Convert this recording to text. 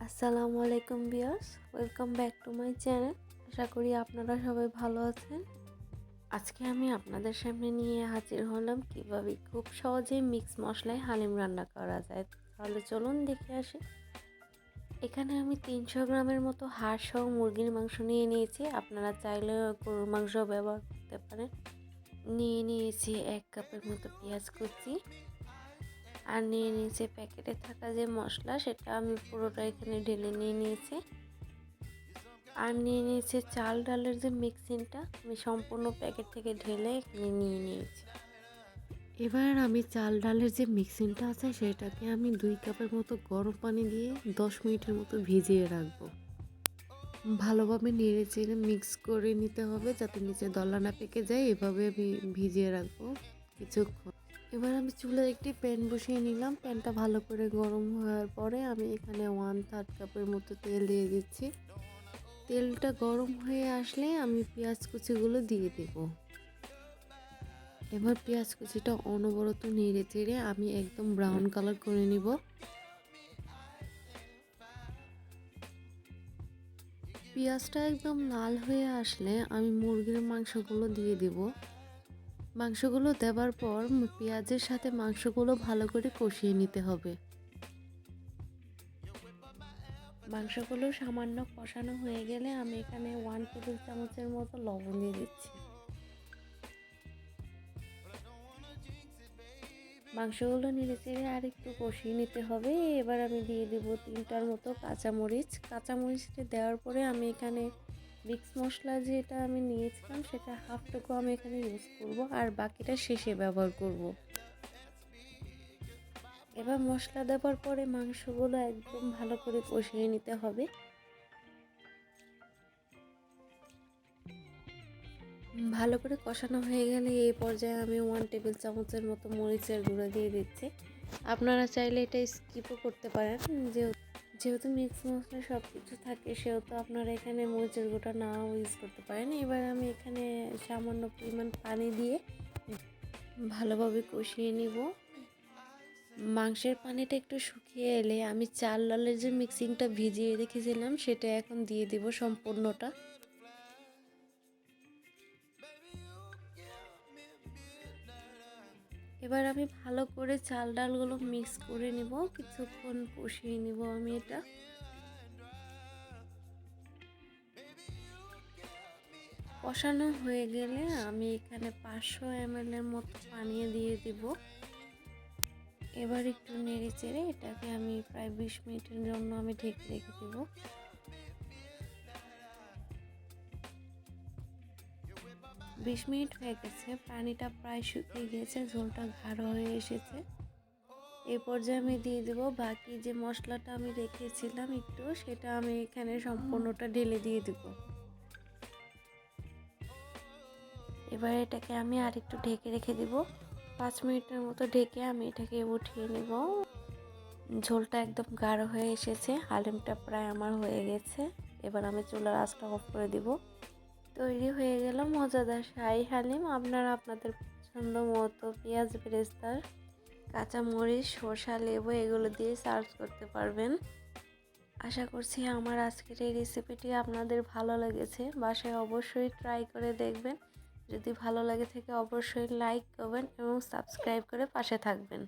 Assalamualaikum viewers, welcome back to my channel. আশা করি আপনারা সবাই ভালো আছেন। আজকে আমি আপনাদের সামনে নিয়ে হাজির হলাম কিভাবে খুব সহজে মিক্স মশলায় হালিম রান্না করা যায়। তাহলে চলুন দেখে আসি। এখানে আমি 300 গ্রামের মতো হাড় সহ মুরগির মাংস নিয়ে নিয়েছি। আপনারা চাইলে গরুর মাংস ব্যবহার করতে পারেন। নিয়ে নিয়েছি 1 কাপের মতো পেঁয়াজ কুচি, আর নিয়ে নিয়েছি প্যাকেটে থাকা যে মশলা, সেটা আমি পুরোটা এখানে ঢেলে নিয়ে নিয়েছি। আর নিয়ে নিয়েছি চাল ডালের যে মিক্সিংটা, আমি সম্পূর্ণ প্যাকেট থেকে ঢেলে এখানে নিয়ে নিয়েছি। এবার আমি চাল ডালের যে মিক্সিংটা আছে সেটাকে আমি 2 কাপের মতো গরম পানি দিয়ে 10 মিনিটের মতো ভিজিয়ে রাখবো। ভালোভাবে নেড়ে চেড়ে মিক্স করে নিতে হবে যাতে নিচে দলা না পেকে যায়। এভাবে আমি ভিজিয়ে রাখবো কিছুক্ষণ। এবার আমি চুলায় একটি প্যান বসিয়ে নিলাম। প্যানটা ভালো করে গরম হওয়ার পরে আমি এখানে 1/3 কাপের মতো তেল দিয়ে দিচ্ছি। তেলটা গরম হয়ে আসলে আমি পেঁয়াজ কুচিগুলো দিয়ে দেব। এবার পেঁয়াজ কুচিটা অনবরত নেড়ে চেড়ে আমি একদম ব্রাউন কালার করে নিব। পেঁয়াজটা একদম লাল হয়ে আসলে আমি মুরগির মাংসগুলো দিয়ে দেব। মাংসগুলো দেওয়ার পর পেঁয়াজের সাথে মাংসগুলো ভালো করে কষিয়ে নিতে হবে। মাংসগুলো সামান্য কষানো হয়ে গেলে আমি এখানে 1 টেবিল চামচের মতো লবণ দিয়ে দিচ্ছি। মাংসগুলো নেড়ে চেড়ে আর একটু কষিয়ে নিতে হবে। এবার আমি দিয়ে দেব 3টার মতো কাঁচামরিচ। কাঁচামরিচটা দেওয়ার পরে আমি এখানে মিক্স মশলা যেটা আমি নিয়েছিলাম সেটা হাফটুকু আমি এখানে ইউজ করব, আর বাকিটা শেষে ব্যবহার করব। এবার মশলা দেওয়ার পরে মাংসগুলো একদম ভালো করে কষিয়ে নিতে হবে। ভালো করে কষানো হয়ে গেলে এই পর্যায়ে আমি 1 টেবিল চামচের মতো মরিচের গুঁড়ো দিয়ে দিচ্ছি। আপনারা চাইলে এটা স্কিপও করতে পারেন, যেহেতু মিক্স মশলা সব কিছু থাকে সেহেতু আপনারা এখানে মরিচের গুঁড়োটা নাও ইউজ করতে পারেন। এবার আমি এখানে সামান্য পরিমাণ পানি দিয়ে ভালোভাবে কষিয়ে নিব। মাংসের পানিটা একটু শুকিয়ে এলে আমি চাল ডালের যে মিক্সিংটা ভিজিয়ে রেখেছিলাম সেটা এখন দিয়ে দিব সম্পূর্ণটা। এবার আমি ভালো করে চাল ডালগুলো মিক্স করে নিব, কিছুক্ষণ কষিয়ে নিব আমি এটা। কষানো হয়ে গেলে আমি এখানে 500 ml এর মতো পানি দিয়ে দিব। এবার একটু নেড়ে চেড়ে এটাকে আমি প্রায় 20 মিনিটের জন্য আমি ঢেকে রেখে দেব। বিশ মিনিট হয়ে গেছে, পানিটা প্রায় শুকিয়ে গেছে, ঝোলটা গাঢ় হয়ে এসেছে। এই পর্যায়ে আমি দিয়ে দেব বাকি যে মশলাটা আমি রেখেছিলাম একটু, সেটা আমি এখানে সম্পূর্ণটা ঢেলে দিয়ে দেব। এবার এটাকে আমি আর একটু ঢেকে রেখে দেব। 5 মিনিটের মতো ঢেকে আমি এটাকে উঠিয়ে নেব। ঝোলটা একদম গাঢ় হয়ে এসেছে, হালিমটা প্রায় আমার হয়ে গেছে। এবার আমি চুলার আঁচটা অফ করে দিব। তৈরি হয়ে গেল মজাদার শাহী হালিম। আপনারা আপনাদের পছন্দ মতো পেঁয়াজ বেরেস্তা, কাঁচামরিচ, শসা, লেবু এগুলো দিয়ে সার্ভ করতে পারবেন। আশা করছি আমার আজকের এই রেসিপিটি আপনাদের ভালো লেগেছে। বাসায় অবশ্যই ট্রাই করে দেখবেন। যদি ভালো লাগে থাকে অবশ্যই লাইক করবেন এবং সাবস্ক্রাইব করে পাশে থাকবেন।